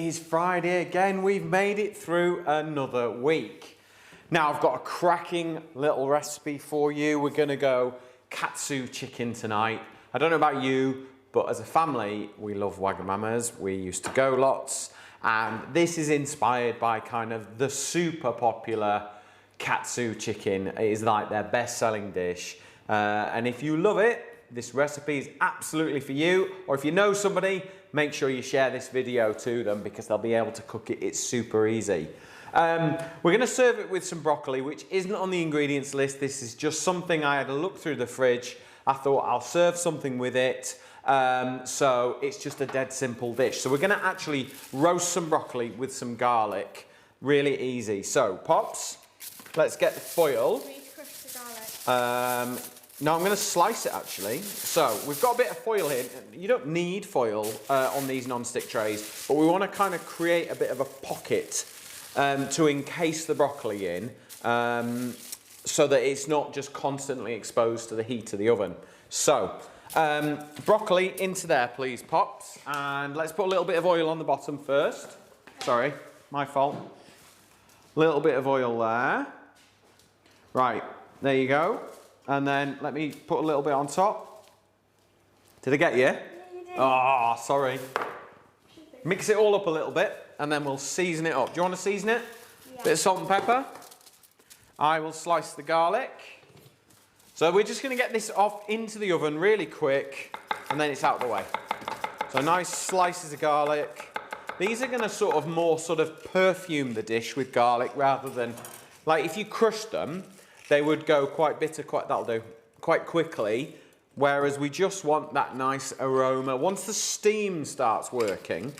is Friday again. We've made it through another week. Now I've got a cracking little recipe for you. We're gonna go katsu chicken tonight. I don't know about you, but as a family, we love Wagamamas. We used to go lots, and this is inspired by kind of the super popular katsu chicken. It is like their best-selling dish. And if you love it, this recipe is absolutely for you. Or if you know somebody, make sure you share this video to them because they'll be able to cook it. It's super easy. We're going to serve it with some broccoli, which isn't on the ingredients list. This is just something I had a look through the fridge. I thought I'll serve something with it. So it's just a dead simple dish. So we're going to actually roast some broccoli with some garlic. Really easy. So, Pops, let's get the foil. We crush the garlic. No, I'm going to slice it actually. So we've got a bit of foil here. You don't need foil on these non-stick trays, but we want to kind of create a bit of a pocket to encase the broccoli in so that it's not just constantly exposed to the heat of the oven. So broccoli into there, please, Pops. And let's put a little bit of oil on the bottom first. Sorry, my fault. Little bit of oil there. Right, there you go. And then let me put a little bit on top. Did I get you? Yeah, you did. Oh, sorry. Mix it all up a little bit and then we'll season it up. Do you want to season it? Yeah. Bit of salt and pepper. I will slice the garlic. So we're just going to get this off into the oven really quick and then it's out of the way. So nice slices of garlic. These are going to sort of perfume the dish with garlic rather than, like if you crush them, they would go quite bitter, quite quickly, whereas we just want that nice aroma. Once the steam starts working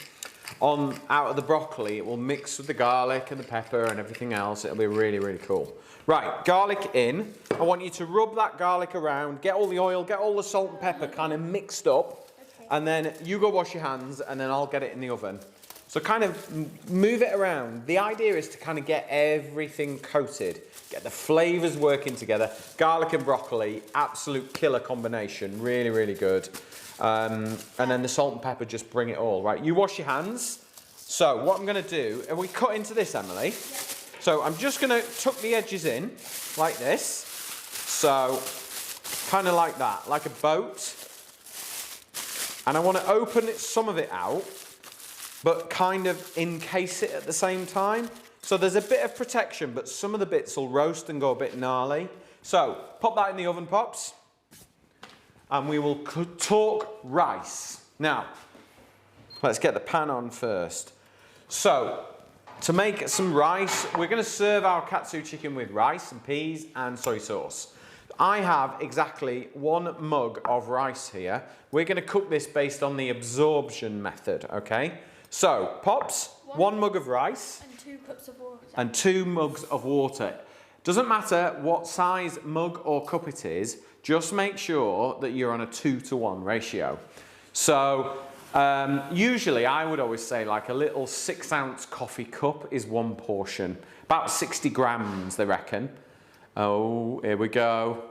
out of the broccoli, it will mix with the garlic and the pepper and everything else. It'll be really, really cool. Right, garlic in. I want you to rub that garlic around, get all the oil, get all the salt and pepper kind of mixed up, okay. And then you go wash your hands and then I'll get it in the oven. So kind of move it around. The idea is to kind of get everything coated, get the flavors working together. Garlic and broccoli, absolute killer combination. Really, really good. And then the salt and pepper, just bring it all. Right, you wash your hands. So what I'm going to do, are we cut into this, Emily? Yep. So I'm just going to tuck the edges in like this. So kind of like that, like a boat. And I want to open some of it out, but kind of encase it at the same time. So there's a bit of protection, but some of the bits will roast and go a bit gnarly. So pop that in the oven, Pops. And we will talk rice. Now, let's get the pan on first. So to make some rice, we're going to serve our katsu chicken with rice and peas and soy sauce. I have exactly 1 mug of rice here. We're going to cook this based on the absorption method, okay? So, Pops, 1 mug of rice. And 2 cups of water. And 2 mugs of water. Doesn't matter what size mug or cup it is, just make sure that you're on a 2-to-1 ratio. So, usually I would always say like a little 6-ounce coffee cup is 1 portion. About 60 grams, they reckon. Oh, here we go.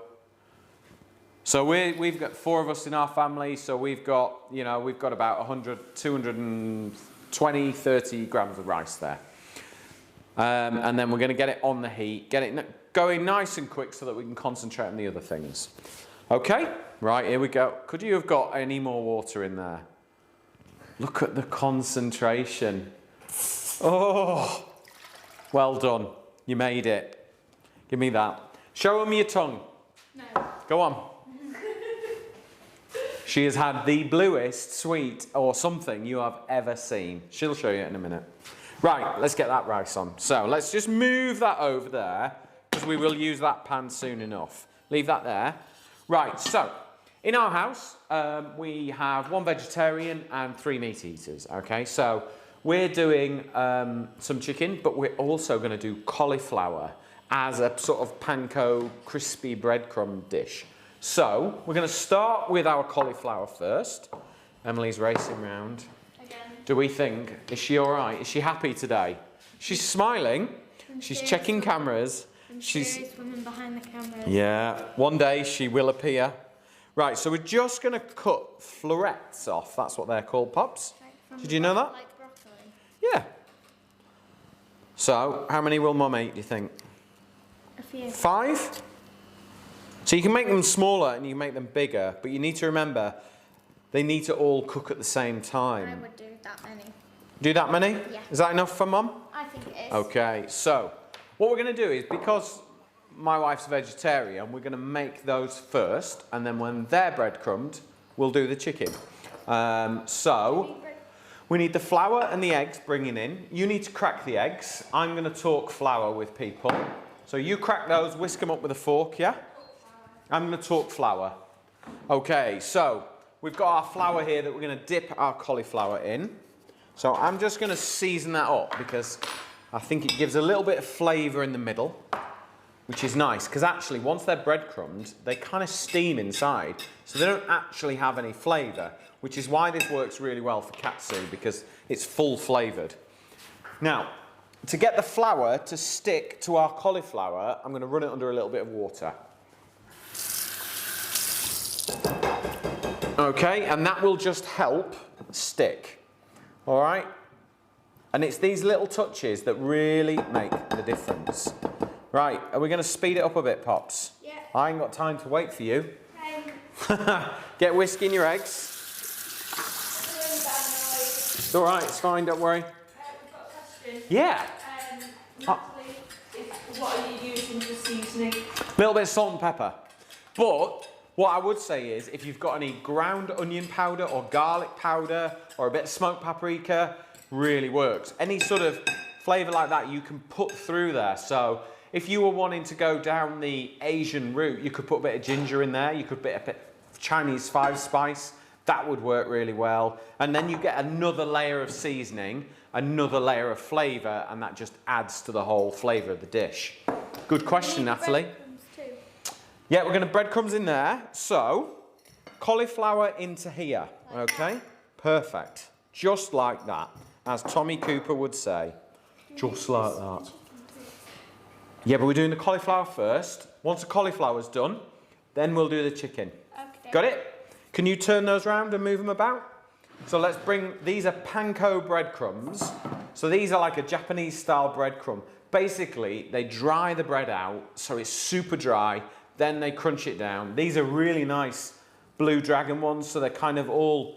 So we've got 4 of us in our family, so we've got about 100, 220, 30 grams of rice there. And then we're going to get it on the heat, get it going nice and quick so that we can concentrate on the other things. Okay, right, here we go. Could you have got any more water in there? Look at the concentration. Oh, well done. You made it. Give me that. Show them your tongue. No. Go on. She has had the bluest sweet or something you have ever seen. She'll show you in a minute. Right, let's get that rice on. So let's just move that over there because we will use that pan soon enough. Leave that there. Right, so in our house, we have 1 vegetarian and 3 meat eaters. Okay, so we're doing some chicken, but we're also going to do cauliflower as a sort of panko crispy breadcrumb dish. So we're going to start with our cauliflower first. Emily's racing round. Again. Do we think, is she all right? Is she happy today? She's smiling. She's checking cameras. She's woman behind the camera. Yeah, one day she will appear. Right, so we're just going to cut florets off. That's what they're called, Pops. Did you know that? Like broccoli. So, how many will Mum eat, do you think? A few. 5? So you can make them smaller and you can make them bigger, but you need to remember, they need to all cook at the same time. I would do that many. Do that many? Yeah. Is that enough for Mum? I think it is. Okay, so what we're going to do is, because my wife's a vegetarian, we're going to make those first, and then when they're breadcrumbed, we'll do the chicken. So we need the flour and the eggs bringing in. You need to crack the eggs. I'm going to talk flour with people. So you crack those, whisk them up with a fork, yeah? I'm going to talk flour. Okay, so we've got our flour here that we're going to dip our cauliflower in. So I'm just going to season that up because I think it gives a little bit of flavour in the middle, which is nice, because actually once they're breadcrumbed, they kind of steam inside, so they don't actually have any flavour, which is why this works really well for katsu, because it's full flavoured. Now, to get the flour to stick to our cauliflower, I'm going to run it under a little bit of water. Okay, and that will just help stick. All right? And it's these little touches that really make the difference. Right, are we going to speed it up a bit, Pops? Yeah. I ain't got time to wait for you. Okay. Get whisking your eggs. It's all right, it's fine, don't worry. We've got a question. Yeah. Natalie, what are you using for seasoning? A little bit of salt and pepper. But what I would say is, if you've got any ground onion powder or garlic powder or a bit of smoked paprika, really works. Any sort of flavour like that you can put through there. So if you were wanting to go down the Asian route, you could put a bit of ginger in there. You could put a bit of Chinese 5-spice. That would work really well. And then you get another layer of seasoning, another layer of flavour, and that just adds to the whole flavour of the dish. Good question, Natalie. Breadcrumbs too. Yeah, we're going to breadcrumbs in there. So, cauliflower into here, okay? Perfect. Just like that, as Tommy Cooper would say. Just like that. Yeah, but we're doing the cauliflower first. Once the cauliflower's done, then we'll do the chicken. Okay. Got it? Can you turn those around and move them about? So let's bring, these are panko breadcrumbs. So these are like a Japanese style breadcrumb. Basically, they dry the bread out, so it's super dry, then they crunch it down. These are really nice Blue Dragon ones, so they're kind of all,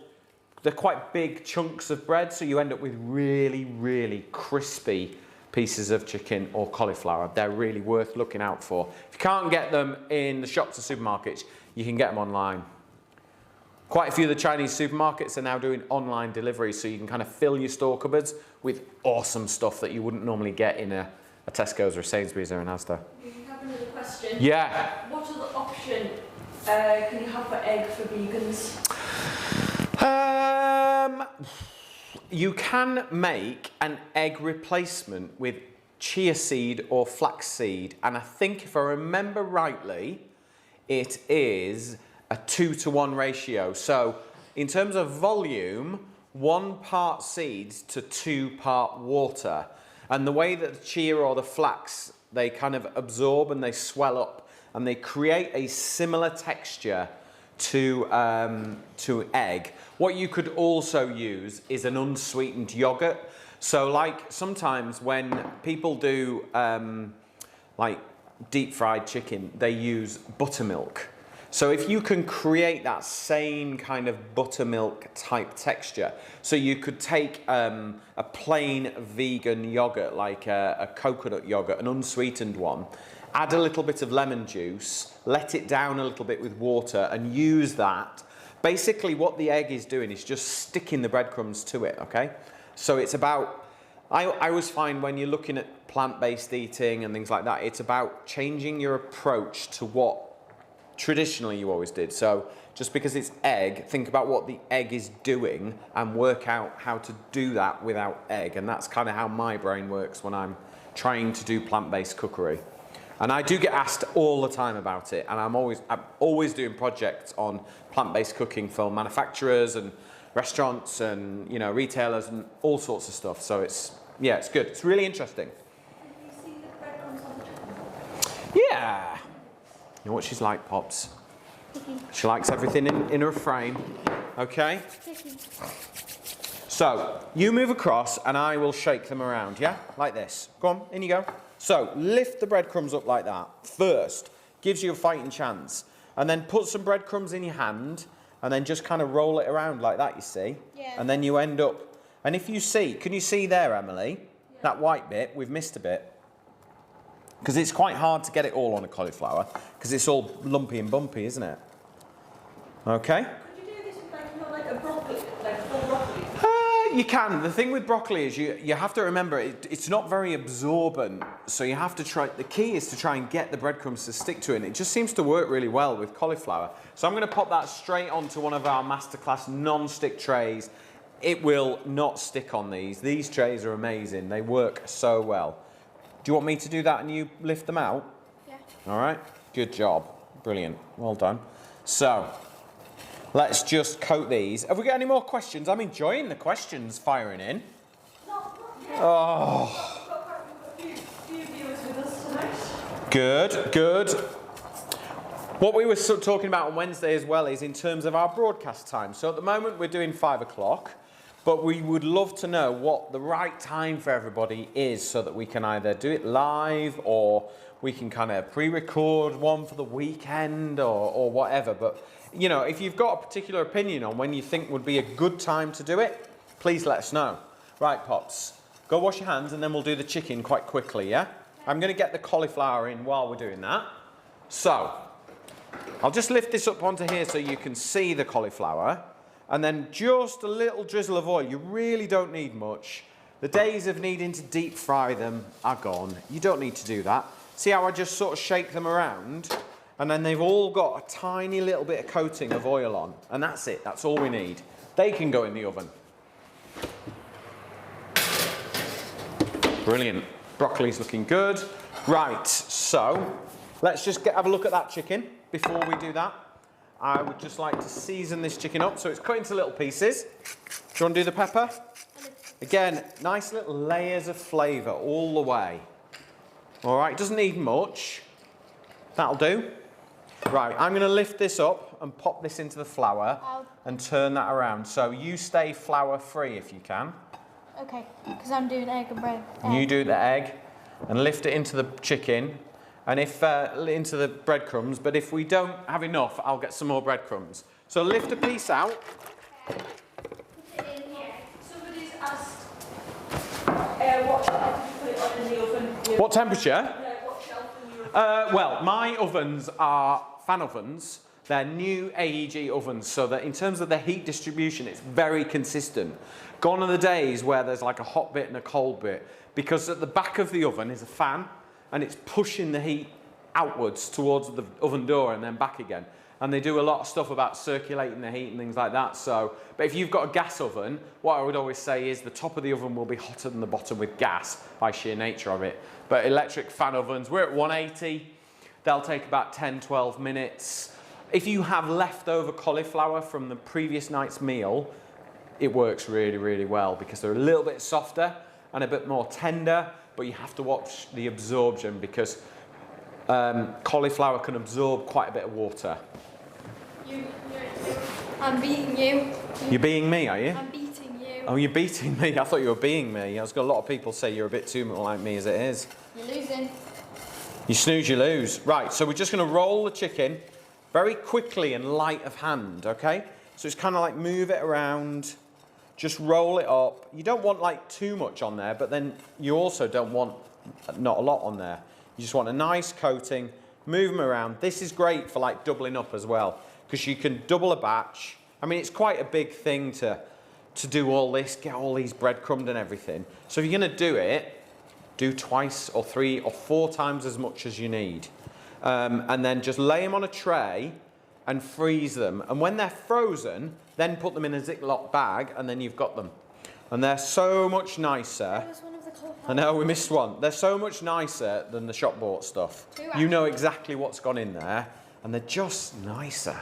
they're quite big chunks of bread, so you end up with really, really crispy pieces of chicken or cauliflower. They're really worth looking out for. If you can't get them in the shops or supermarkets, you can get them online. Quite a few of the Chinese supermarkets are now doing online delivery, so you can kind of fill your store cupboards with awesome stuff that you wouldn't normally get in a Tesco's or a Sainsbury's or an Asda. We have another question. Yeah. What other option can you have for egg for vegans? You can make an egg replacement with chia seed or flax seed, and I think if I remember rightly, it is a 2-to-1 ratio. So in terms of volume, 1 part seeds to 2 part water. And the way that the chia or the flax, they kind of absorb and they swell up and they create a similar texture to egg. What you could also use is an unsweetened yogurt. So like sometimes when people do like deep fried chicken, they use buttermilk. So if you can create that same kind of buttermilk type texture, so you could take a plain vegan yogurt, like a coconut yogurt, an unsweetened one, add a little bit of lemon juice, let it down a little bit with water and use that. Basically what the egg is doing is just sticking the breadcrumbs to it, okay? So it's about, I always find when you're looking at plant-based eating and things like that, it's about changing your approach to what traditionally you always did. So just because it's egg, think about what the egg is doing and work out how to do that without egg. And that's kind of how my brain works when I'm trying to do plant-based cookery. And I do get asked all the time about it. And I'm always doing projects on plant-based cooking for manufacturers and restaurants and, you know, retailers and all sorts of stuff. So it's, yeah, it's good. It's really interesting. Have you seen the breadcrumbs on the chicken? Yeah. You know what she's like, Pops? She likes everything in her frame. Okay? So you move across and I will shake them around, yeah? Like this. Go on, in you go. So lift the breadcrumbs up like that. First, gives you a fighting chance. And then put some breadcrumbs in your hand and then just kind of roll it around like that, you see? Yeah. And then you end up, and if you see, can you see there, Emily? Yeah. That white bit, we've missed a bit. Because it's quite hard to get it all on a cauliflower because it's all lumpy and bumpy, isn't it? Okay? Could you do this with like a broccoli, like full broccoli? You can. The thing with broccoli is you have to remember it's not very absorbent, so you have to try. The key is to try and get the breadcrumbs to stick to it. And it just seems to work really well with cauliflower. So I'm going to pop that straight onto one of our MasterClass non-stick trays. It will not stick on these. These trays are amazing. They work so well. Do you want me to do that and you lift them out? Yeah. All right. Good job. Brilliant. Well done. So let's just coat these. Have we got any more questions? I'm enjoying the questions firing in. Not yet. Oh. We've got a few viewers with us tonight. Good, good. What we were talking about on Wednesday as well is in terms of our broadcast time. So at the moment we're doing 5 o'clock, but we would love to know what the right time for everybody is so that we can either do it live or we can kind of pre-record one for the weekend or whatever. But, you know, if you've got a particular opinion on when you think would be a good time to do it, please let us know. Right, Pops, go wash your hands and then we'll do the chicken quite quickly, yeah? I'm going to get the cauliflower in while we're doing that. So, I'll just lift this up onto here so you can see the cauliflower. And then just a little drizzle of oil. You really don't need much. The days of needing to deep fry them are gone. You don't need to do that. See how I just sort of shake them around? And then they've all got a tiny little bit of coating of oil on. And that's it. That's all we need. They can go in the oven. Brilliant. Broccoli's looking good. Right, so let's just have a look at that chicken before we do that. I would just like to season this chicken up. So it's cut into little pieces. Do you want to do the pepper? Again, nice little layers of flavour all the way. All right, doesn't need much. That'll do. Right, I'm going to lift this up and pop this into the flour and turn that around. So you stay flour free if you can. Okay, because I'm doing egg and bread. You do the egg and lift it into the chicken. And if into the breadcrumbs, but if we don't have enough, I'll get some more breadcrumbs. So lift a piece out. Put it in here. Somebody's asked what temperature you put it on in the oven. What temperature? Yeah, what shelf in your oven? Well, my ovens are fan ovens. They're new AEG ovens, so that in terms of the heat distribution, it's very consistent. Gone are the days where there's like a hot bit and a cold bit, because at the back of the oven is a fan, and it's pushing the heat outwards towards the oven door and then back again. And they do a lot of stuff about circulating the heat and things like that. So, but if you've got a gas oven, what I would always say is the top of the oven will be hotter than the bottom with gas by sheer nature of it. But electric fan ovens, we're at 180. They'll take about 10, 12 minutes. If you have leftover cauliflower from the previous night's meal, it works really, really well because they're a little bit softer and a bit more tender. But you have to watch the absorption because cauliflower can absorb quite a bit of water. I'm beating you. You're being me, are you? I'm beating you. Oh, you're beating me. I thought you were being me. I was got a lot of people say you're a bit too much like me as it is. You're losing. You snooze, you lose. Right, so we're just going to roll the chicken very quickly and light of hand, okay? So it's kind of like move it around. Just roll it up. You don't want like too much on there, but then you also don't want not a lot on there. You just want a nice coating, move them around. This is great for like doubling up as well, because you can double a batch. I mean, it's quite a big thing to do all this, get all these breadcrumbs and everything. So if you're gonna do it, do twice or 3 or 4 times as much as you need. And then just lay them on a tray and freeze them. And when they're frozen, then put them in a Ziploc bag and then you've got them. And they're so much nicer. I know, we missed one. They're so much nicer than the shop bought stuff. You know exactly what's gone in there and they're just nicer.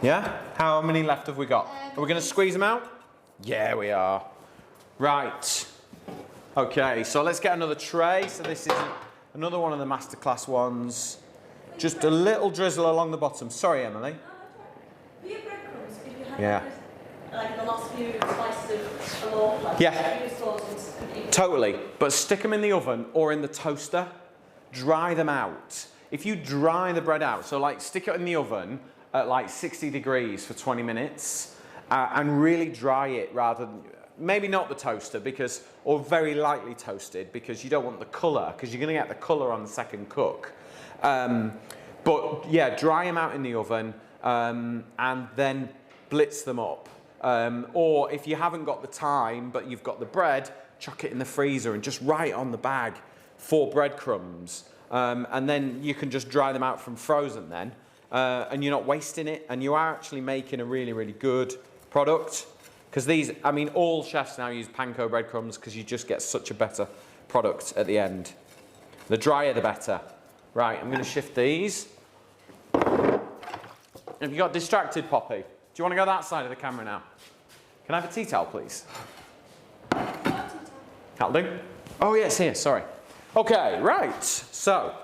Yeah? How many left have we got? Are we going to squeeze them out? Yeah, we are. Right. Okay, so let's get another tray. So this is another one of the MasterClass ones. Just a little drizzle along the bottom. Sorry, Emily. For your breadcrumbs, if you have Yeah. like the last few slices of or like Yeah. use sauces and eat. Totally, but stick them in the oven or in the toaster, dry them out. If you dry the bread out, so like stick it in the oven at like 60 degrees for 20 minutes and really dry it rather than, maybe not the toaster because, or very lightly toasted because you don't want the colour because you're going to get the colour on the second cook. But yeah, dry them out in the oven and then blitz them up. Or if you haven't got the time but you've got the bread, chuck it in the freezer and just write on the bag 4 breadcrumbs. And then you can just dry them out from frozen then. And you're not wasting it. And you are actually making a really, really good product. Because these, I mean, all chefs now use panko breadcrumbs because you just get such a better product at the end. The drier, the better. Right, I'm going to shift these. Have you got distracted, Poppy? Do you want to go that side of the camera now? Can I have a tea towel, please? That'll do. Oh, yes, here, sorry. Okay, right. So,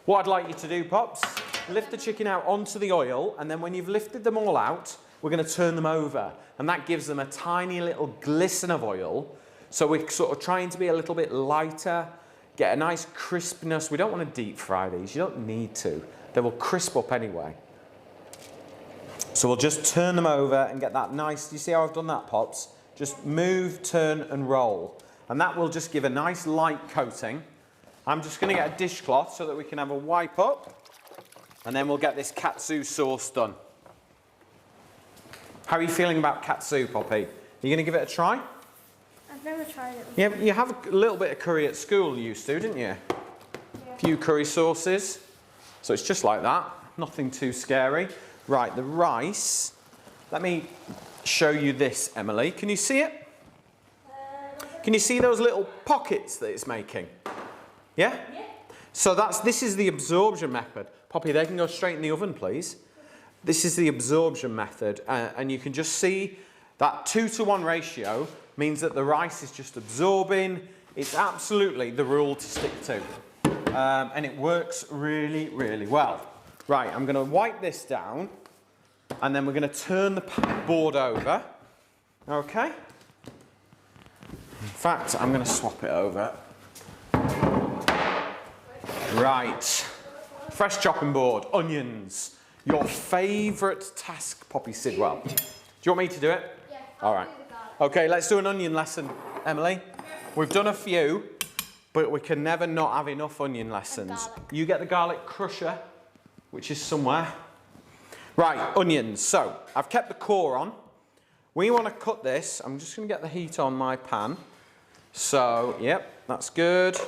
what I'd like you to do, Pops, lift the chicken out onto the oil, and then when you've lifted them all out, we're going to turn them over. And that gives them a tiny little glisten of oil. So we're sort of trying to be a little bit lighter, get a nice crispness. We don't want to deep fry these. You don't need to. They will crisp up anyway. So we'll just turn them over and get that nice, do you see how I've done that, Pops? Just move, turn and roll. And that will just give a nice light coating. I'm just going to get a dishcloth so that we can have a wipe up. And then we'll get this katsu sauce done. How are you feeling about katsu, Poppy? Are you going to give it a try? I've never tried it. Yeah, you have a little bit of curry at school, you used to, didn't you? Yeah. A few curry sauces. So it's just like that. Nothing too scary. Right, the rice. Let me show you this, Emily. Can you see it? Can you see those little pockets that it's making? Yeah? Yeah. So this is the absorption method. Poppy, they can go straight in the oven, please. This is the absorption method, and you can just see that 2-to-1 ratio means that the rice is just absorbing. It's absolutely the rule to stick to. And it works really, really well. Right, I'm going to wipe this down, and then we're going to turn the board over. Okay? In fact, I'm going to swap it over. Right. Fresh chopping board, onions. Your favourite task, Poppy Sidwell. Do you want me to do it? Yeah. All right. Okay, let's do an onion lesson, Emily. We've done a few, but we can never not have enough onion lessons. You get the garlic crusher, which is somewhere. Right, onions. So, I've kept the core on. We want to cut this. I'm just going to get the heat on my pan. So, yep, that's good.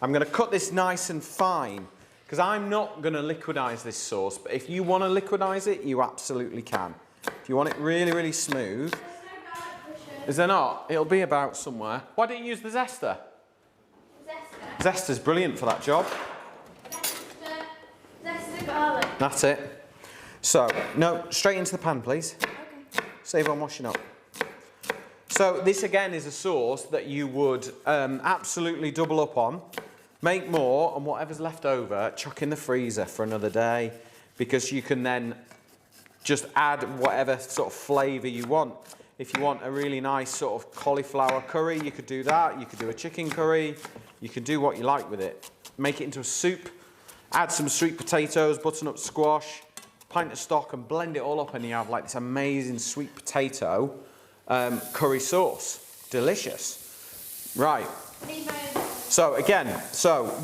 I'm going to cut this nice and fine, because I'm not going to liquidize this sauce, but if you want to liquidize it, you absolutely can. If you want it really, really smooth. Is there not? It'll be about somewhere. Why don't you use the zester? Zester's brilliant for that job. Zester garlic. That's it. So, no, straight into the pan, please. Okay. Save on washing up. So this again is a sauce that you would absolutely double up on. Make more, and whatever's left over, chuck in the freezer for another day, because you can then just add whatever sort of flavour you want. If you want a really nice sort of cauliflower curry, you could do that. You could do a chicken curry. You can do what you like with it. Make it into a soup. Add some sweet potatoes, butternut squash, pint of stock, and blend it all up, and you have like this amazing sweet potato curry sauce. Delicious. Right. So again,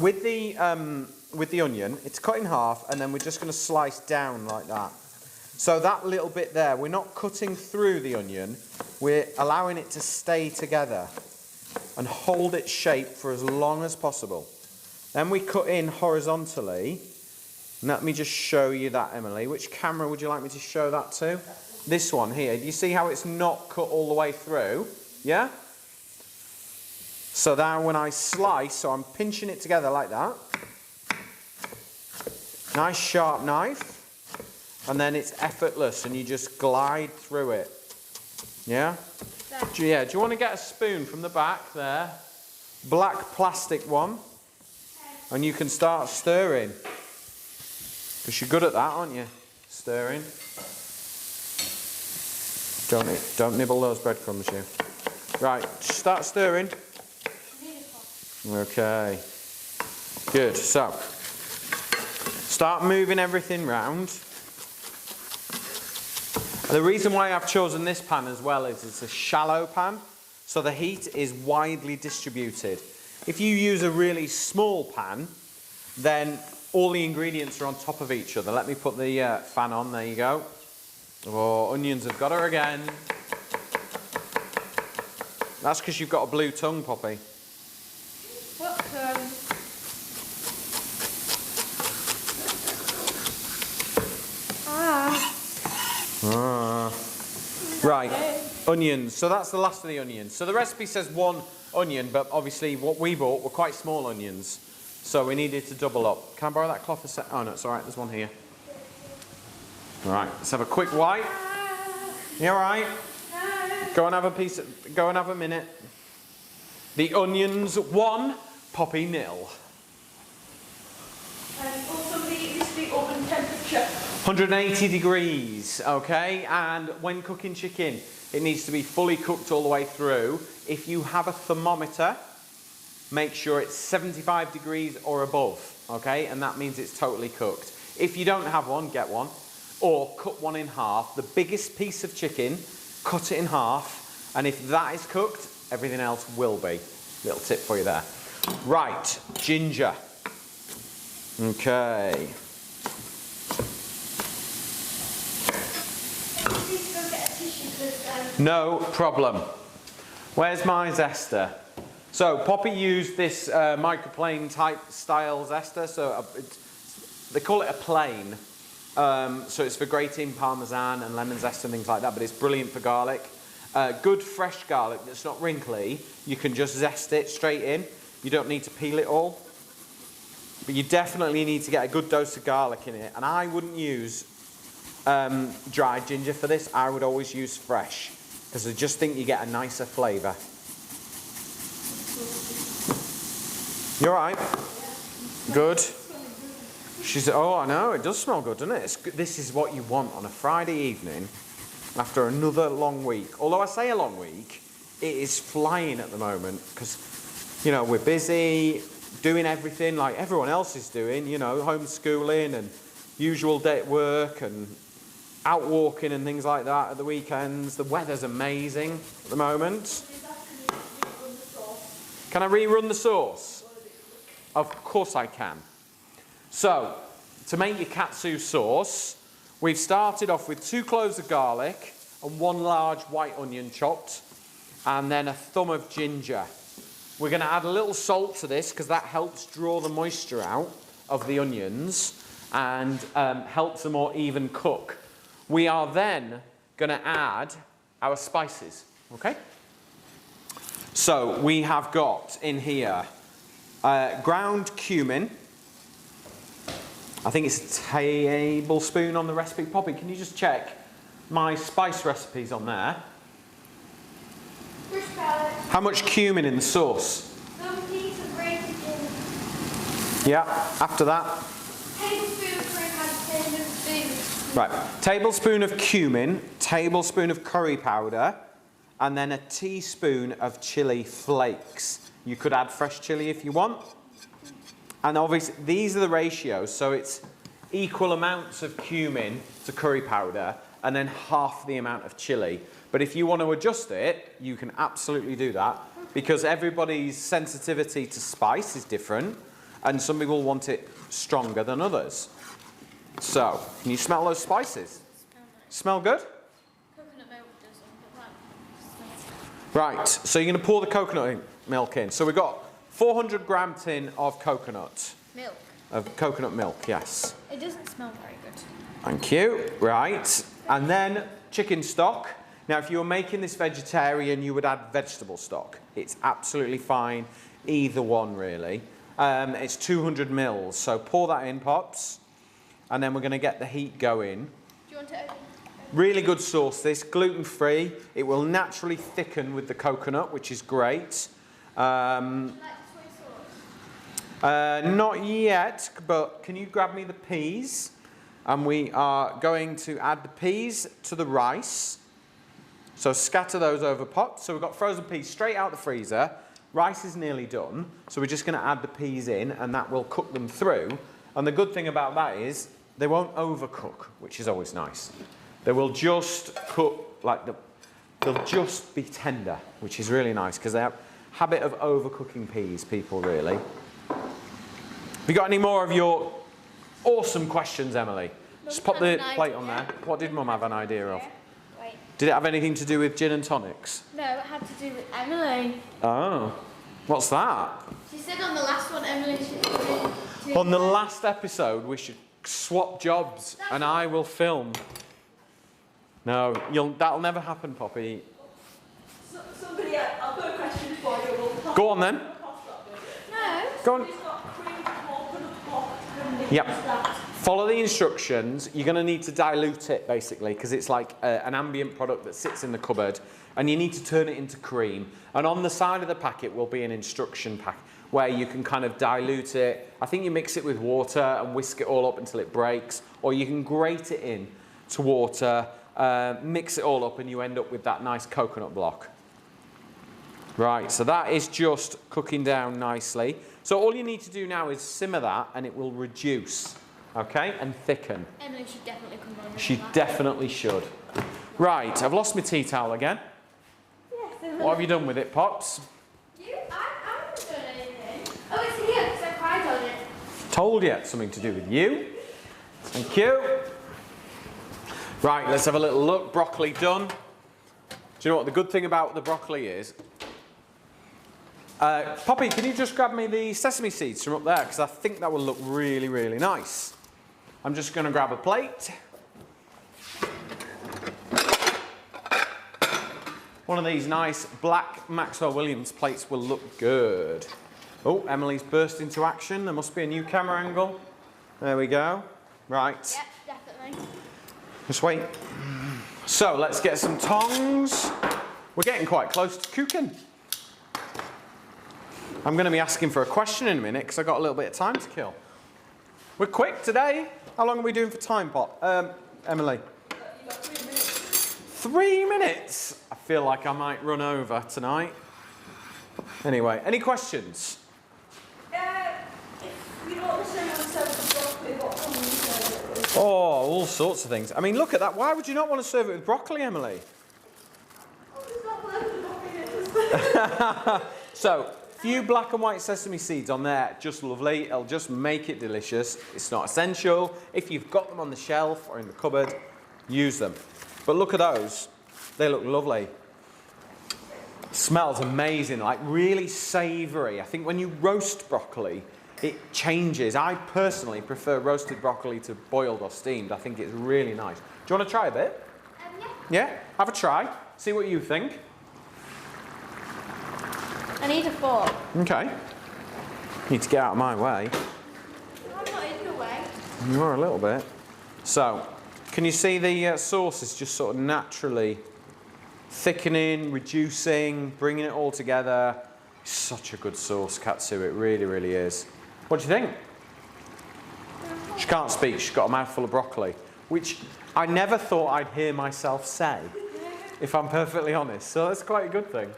with the onion, it's cut in half, and then we're just going to slice down like that. So that little bit there, we're not cutting through the onion, we're allowing it to stay together and hold its shape for as long as possible. Then we cut in horizontally. Let me just show you that, Emily. Which camera would you like me to show that to? This one here. Do you see how it's not cut all the way through? Yeah? So now when I slice, so I'm pinching it together like that. Nice sharp knife. And then it's effortless and you just glide through it. Yeah? Yeah, do you want to get a spoon from the back there? Black plastic one. And you can start stirring. Because you're good at that, aren't you? Stirring. Don't nibble those breadcrumbs, you. Right, start stirring. Okay. Good. So, start moving everything round. The reason why I've chosen this pan as well is it's a shallow pan, so the heat is widely distributed. If you use a really small pan, then all the ingredients are on top of each other. Let me put the fan on, there you go. Oh, onions have got her again. That's because you've got a blue tongue, Poppy. What Right, onions. So that's the last of the onions. So the recipe says 1 onion, but obviously what we bought were quite small onions. So we needed to double up. Can I borrow that cloth a sec? Oh no, it's all right, there's one here. All right, let's have a quick wipe. You all right? Go and have a go and have a minute. The onions 1, Poppy 0. also the oven temperature. 180 degrees, okay? And when cooking chicken, it needs to be fully cooked all the way through. If you have a thermometer, make sure it's 75 degrees or above, okay? And that means it's totally cooked. If you don't have one, get one. Or cut one in half. The biggest piece of chicken, cut it in half. And if that is cooked, everything else will be. Little tip for you there. Right, ginger. Okay. No problem. Where's my zester? So Poppy used this microplane type style zester. So they call it a plane. So it's for grating parmesan and lemon zest and things like that, but it's brilliant for garlic. Good fresh garlic that's not wrinkly. You can just zest it straight in. You don't need to peel it all. But you definitely need to get a good dose of garlic in it. And I wouldn't use dried ginger for this. I would always use fresh, because I just think you get a nicer flavour. You alright? Good. She said, oh, I know, it does smell good, doesn't it? This is what you want on a Friday evening after another long week. Although I say a long week, it is flying at the moment because, you know, we're busy doing everything like everyone else is doing, you know, homeschooling and usual day at work and out walking and things like that at the weekends. The weather's amazing at the moment. Can I rerun the sauce? Of course I can. So, to make your katsu sauce, we've started off with 2 cloves of garlic and 1 large white onion chopped, and then a thumb of ginger. We're going to add a little salt to this because that helps draw the moisture out of the onions and helps a more even cook. We are then going to add our spices, okay? So, we have got in here ground cumin. I think it's a tablespoon on the recipe. Poppy, can you just check my spice recipes on there? How much cumin in the sauce? Some piece of grated ginger. Yeah, after that? Tablespoon of curry powder, Right, tablespoon of cumin, tablespoon of curry powder, and then a teaspoon of chili flakes. You could add fresh chili if you want. And obviously, these are the ratios, so it's equal amounts of cumin to curry powder and then half the amount of chili. But if you want to adjust it, you can absolutely do that because everybody's sensitivity to spice is different and some people want it stronger than others. So, can you smell those spices? Smell good? Coconut milk does. Right, so you're going to pour the coconut milk in. So we've got 400 gram tin of coconut. Milk. Of coconut milk, yes. It doesn't smell very good. Thank you. Right. And then chicken stock. Now, if you were making this vegetarian, you would add vegetable stock. It's absolutely fine. Either one, really. It's 200 mils. So pour that in, Pops. And then we're going to get the heat going. Do you want to... Really good sauce, this. Gluten-free. It will naturally thicken with the coconut, which is great. Not yet, but can you grab me the peas? And we are going to add the peas to the rice. So scatter those over pots. So we've got frozen peas straight out the freezer. Rice is nearly done. So we're just going to add the peas in and that will cook them through. And the good thing about that is they won't overcook, which is always nice. They will just cook like they'll just be tender, which is really nice because they have a habit of overcooking peas, people really. Have you got any more of your awesome questions, Emily? Just pop the plate on there. What did Mum have an idea of? Wait. Did it have anything to do with gin and tonics? No, it had to do with Emily. Oh, what's that? She said on the last one, Emily should On the last episode, we should swap jobs and I will film. No, that'll never happen, Poppy. Somebody, I'll put a question for you. Go on then. No. Go on. Somebody's got cream coconut pot and mix Yep. that. Follow the instructions. You're going to need to dilute it basically because it's like an ambient product that sits in the cupboard and you need to turn it into cream. And on the side of the packet will be an instruction pack where you can kind of dilute it. I think you mix it with water and whisk it all up until it breaks, or you can grate it in to water, mix it all up and you end up with that nice coconut block. Right, so that is just cooking down nicely. So all you need to do now is simmer that and it will reduce. Okay, and thicken. Emily should definitely come on. She definitely should. Right, I've lost my tea towel again. Yes. What have you done with it, Pops? I haven't done anything. Oh, it's here because I cried on it. Told you, it's something to do with you. Thank you. Right, let's have a little look. Broccoli done. Do you know what the good thing about the broccoli is? Poppy, can you just grab me the sesame seeds from up there? Because I think that will look really, really nice. I'm just going to grab a plate. One of these nice black Maxwell Williams plates will look good. Oh, Emily's burst into action. There must be a new camera angle. There we go. Right. Yep, definitely. Just wait. So let's get some tongs. We're getting quite close to cooking. I'm going to be asking for a question in a minute because I've got a little bit of time to kill. We're quick today. How long are we doing for time, Pot? Emily? You've got 3 minutes. 3 minutes? I feel like I might run over tonight. Anyway, any questions? If you don't want to serve yourself with broccoli, what can you serve it with? Oh, all sorts of things. I mean, look at that. Why would you not want to serve it with broccoli, Emily? Oh, there's not loads of broccoli in it. So, few black and white sesame seeds on there, just lovely. It'll just make it delicious. It's not essential. If you've got them on the shelf or in the cupboard, use them. But look at those. They look lovely. Smells amazing, like really savoury. I think when you roast broccoli, it changes. I personally prefer roasted broccoli to boiled or steamed. I think it's really nice. Do you want to try a bit? Yeah. Yeah? Have a try. See what you think. I need a fork. Okay. Need to get out of my way. I'm not in the way. You are a little bit. So, can you see the sauce is just sort of naturally thickening, reducing, bringing it all together. Such a good sauce, katsu. It really, really is. What do you think? She can't speak. She's got a mouthful of broccoli, which I never thought I'd hear myself say, if I'm perfectly honest. So that's quite a good thing.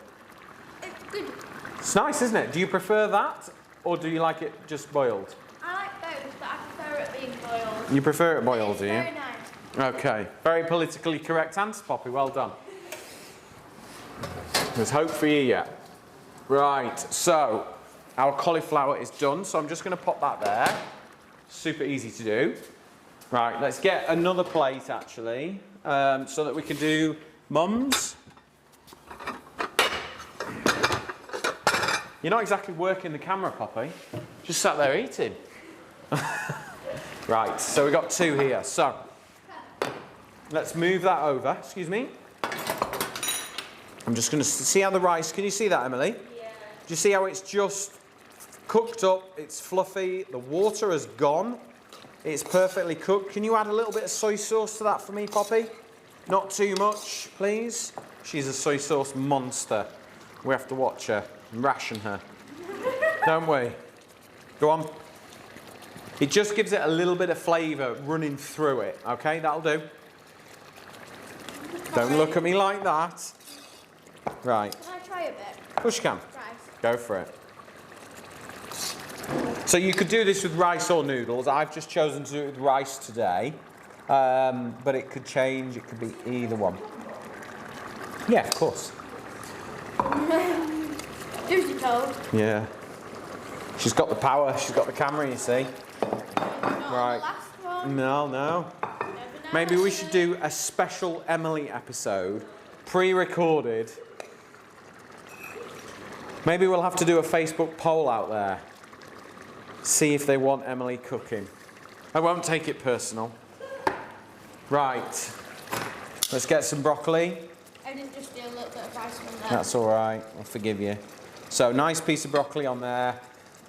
It's good. It's nice, isn't it? Do you prefer that, or do you like it just boiled? I like both, but I prefer it being boiled. You prefer it boiled, It's do you? very nice. Okay, very politically correct answer, Poppy. Well done. There's hope for you yet. Right, so our cauliflower is done, so I'm just going to pop that there. Super easy to do. Right, let's get another plate actually, so that we can do Mum's. You're not exactly working the camera, Poppy. Just sat there eating. Right, so we've got 2 here. So let's move that over. Excuse me. I'm just going to see how the rice, can you see that, Emily? Yeah. Do you see how it's just cooked up, it's fluffy, the water has gone, it's perfectly cooked. Can you add a little bit of soy sauce to that for me, Poppy? Not too much, please. She's a soy sauce monster. We have to watch her and ration her, don't we? Go on. It just gives it a little bit of flavour running through it, okay? That'll do. Don't look at me like that. Right. Can I try a bit? Of course you can. Rice. Go for it. So you could do this with rice or noodles. I've just chosen to do it with rice today. But it could change. It could be either one. Yeah, of course. Juicy told. Yeah. She's got the power. She's got the camera, you see. Not Right. the last one. No. Never know. Maybe we should do a special Emily episode, pre-recorded. Maybe we'll have to do a Facebook poll out there. See if they want Emily cooking. I won't take it personal. Right. Let's get some broccoli. I didn't just do a little bit of rice from there. That's all right. I'll forgive you. So nice piece of broccoli on there.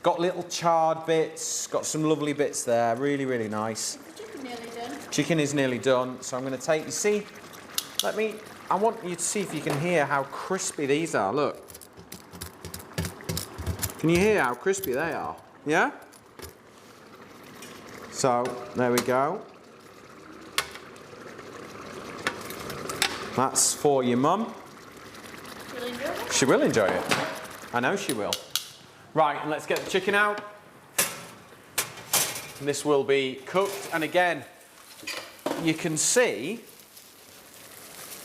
Got little charred bits. Got some lovely bits there. Really, really nice. The chicken nearly done. Chicken is nearly done. So I'm going to take, you see, I want you to see if you can hear how crispy these are. Look. Can you hear how crispy they are? Yeah? So, there we go. That's for your mum. She'll enjoy it. She will enjoy it. I know she will. Right, and let's get the chicken out. And this will be cooked. And again, you can see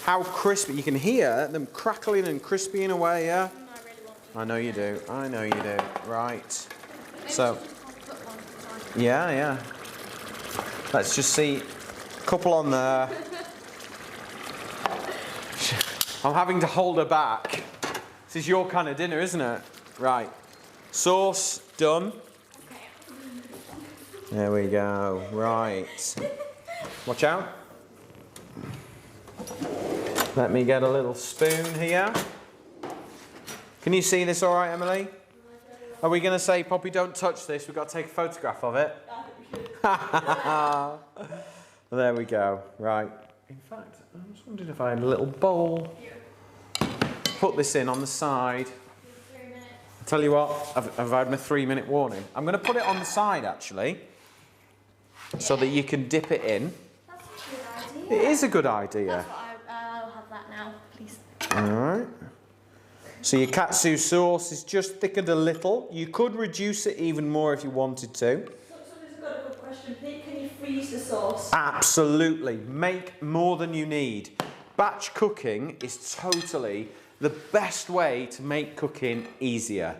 how crispy. You can hear them crackling and crispying away, yeah? No, I really want to. I know you do. I know you do. Right. Maybe So, she just wants to put one for time. yeah. Let's just see. Couple on there. I'm having to hold her back. This is your kind of dinner, isn't it? Right. Sauce done. Okay. There we go. Right. Watch out. Let me get a little spoon here. Can you see this all right, Emily? Are we going to say, Poppy, don't touch this? We've got to take a photograph of it. There we go. Right. In fact, I was wondering if I had a little bowl. Put this in on the side. 3 minutes. Tell you what, I've had my 3-minute warning. I'm going to put it on the side, actually, so that you can dip it in. That's a good idea. It is a good idea. That's what I'll have that now, please. All right. So your katsu sauce is just thickened a little. You could reduce it even more if you wanted to. Somebody's got a good question. Pete, can you freeze the sauce? Absolutely. Make more than you need. Batch cooking is totally the best way to make cooking easier.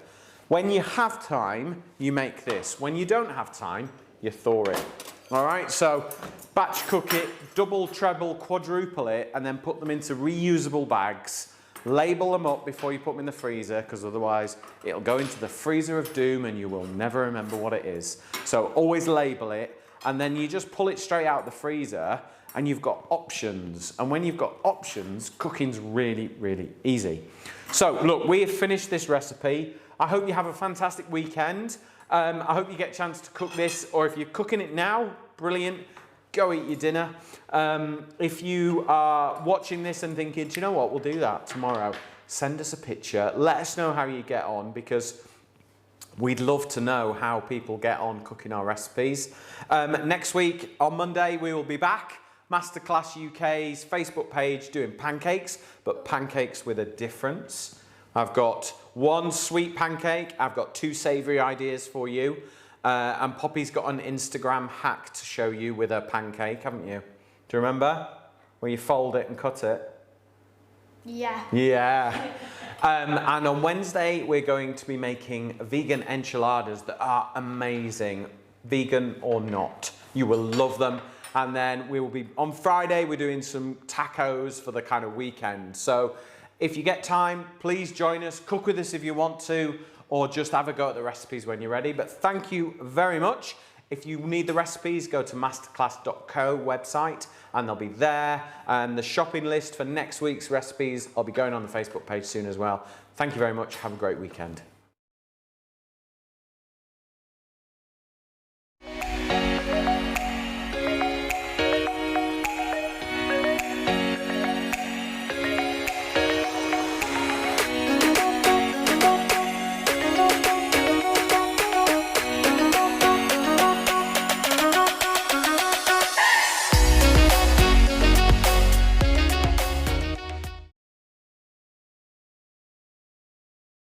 When you have time, you make this. When you don't have time, you thaw it. All right, so batch cook it, double, treble, quadruple it, and then put them into reusable bags. Label them up before you put them in the freezer, because otherwise it'll go into the freezer of doom and you will never remember what it is. So always label it, and then you just pull it straight out the freezer and you've got options. And when you've got options, cooking's really, really easy. So look, we have finished this recipe. I hope you have a fantastic weekend. I hope you get a chance to cook this, or if you're cooking it now, brilliant. Go eat your dinner. If you are watching this and thinking, do you know what, we'll do that tomorrow, send us a picture. Let us know how you get on, because we'd love to know how people get on cooking our recipes. Next week, on Monday, we will be back. MasterClass UK's Facebook page doing pancakes, but pancakes with a difference. I've got one sweet pancake. I've got 2 savoury ideas for you. And Poppy's got an Instagram hack to show you with a pancake, haven't you? Do you remember? Where you fold it and cut it? Yeah. Yeah. And on Wednesday, we're going to be making vegan enchiladas that are amazing, vegan or not. You will love them. And then we will be, on Friday, we're doing some tacos for the kind of weekend. So if you get time, please join us. Cook with us if you want to, or just have a go at the recipes when you're ready. But thank you very much. If you need the recipes, go to masterclass.co website and they'll be there. And the shopping list for next week's recipes, I'll be going on the Facebook page soon as well. Thank you very much. Have a great weekend.